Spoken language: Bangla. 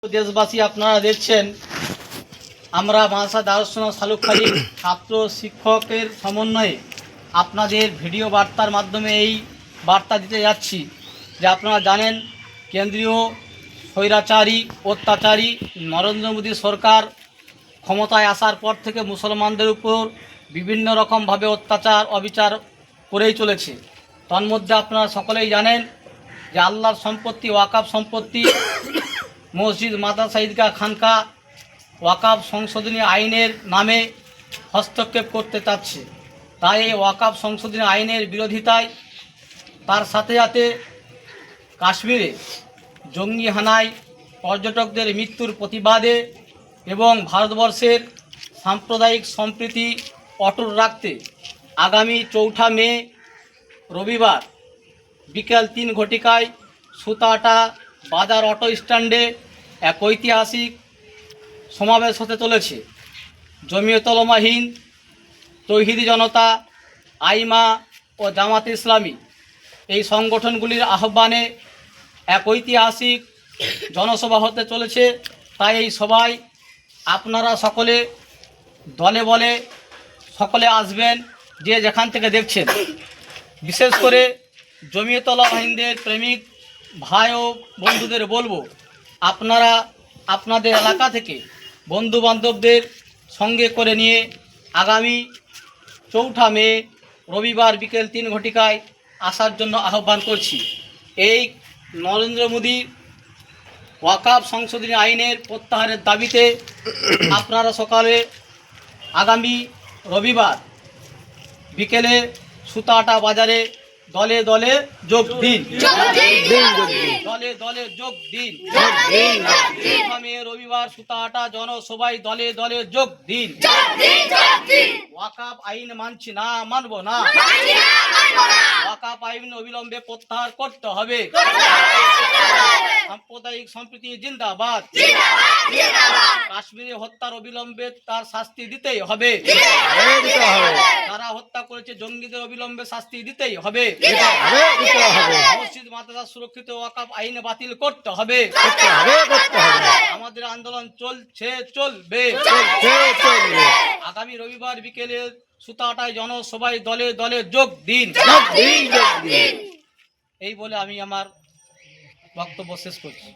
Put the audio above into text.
দেশবাসী আপনারা দেখছেন আমরা মাদ্রাসা দারুস সুন্নাহ সালুকখালী ছাত্র শিক্ষকের সমন্বয়ে আপনাদের ভিডিও বার্তার মাধ্যমে এই বার্তা দিতে যাচ্ছি যে আপনারা জানেন কেন্দ্রীয় স্বৈরাচারী অত্যাচারী নরেন্দ্র মোদী সরকার ক্ষমতায় আসার পর থেকে মুসলমানদের উপর বিভিন্ন রকমভাবে অত্যাচার অবিচার করেই চলেছে। তন্মধ্যে আপনারা সকলেই জানেন যে আল্লাহর সম্পত্তি ওয়াকাফ সম্পত্তি মসজিদ মাদ্রাসা ঈদগাহ খানকা ওয়াকাফ সংশোধনী আইনের নামে হস্তক্ষেপ করতে চাচ্ছে। তাই এই ওয়াকাফ সংশোধনী আইনের বিরোধিতায় তার সাথে সাথে কাশ্মীরে জঙ্গি হানায় পর্যটকদের মৃত্যুর প্রতিবাদে এবং ভারতবর্ষের সাম্প্রদায়িক সম্প্রীতি অটুট রাখতে আগামী 4 মে রবিবার বিকেল 3 ঘটিকায় সুতাটা বাজার অটো স্ট্যান্ডে এক ঐতিহাসিক সমাবেশ হতে চলেছে। জমিয়ত উলামা হিন্দ, তৌহিদি জনতা, আইমা ও জামাতে ইসলামী এই সংগঠনগুলির আহ্বানে এক ঐতিহাসিক জনসভা হতে চলেছে। তাই এই সভায় আপনারা সকলে দলে বলে সকলে আসবেন, যে যেখান থেকে দেখছেন। বিশেষ করে জমিয়ত উলামা হিন্দের প্রেমিক ভাই ও বন্ধুদের বলবো, আপনারা আপনাদের এলাকা থেকে বন্ধু বান্ধবদের সঙ্গে করে নিয়ে আগামী 4 মে রবিবার বিকেল 3 ঘটিকায় আসার জন্য আহ্বান করছি। এই নরেন্দ্র মোদী ওয়াকাফ সংশোধনী আইনের প্রত্যাহারের দাবিতে আপনারা সকালে আগামী রবিবার বিকেলে সুতাটা বাজারে দলে দলে যোগ দিন, দলে দলে যোগ দিন। রবিবার সুতাহাটা জনসভায় দলে দলে যোগ দিন। ওয়াকাফ আইন মানছি না, মানব না। ওয়াকাফ আইন অবিলম্বে প্রত্যাহার করতে হবে। সাম্প্রদায়িক সম্প্রীতি জিন্দাবাদ। কাশ্মীরে হত্যার অবিলম্বে তার শাস্তি দিতেই হবে। যারা হত্যা করেছে জঙ্গিদের অবিলম্বে শাস্তি দিতেই হবে। মসজিদ মাদ্রাসা সুরক্ষিত ওয়াকাফ আইন বাতিল করতে হবে। আমাদের আন্দোলন চলবে। আগামী রবিবার বিকেলে সুতাটায় জনসভায় দলে দলে যোগ দিন। এই বলে আমি আমার বক্তব্য শেষ করছি।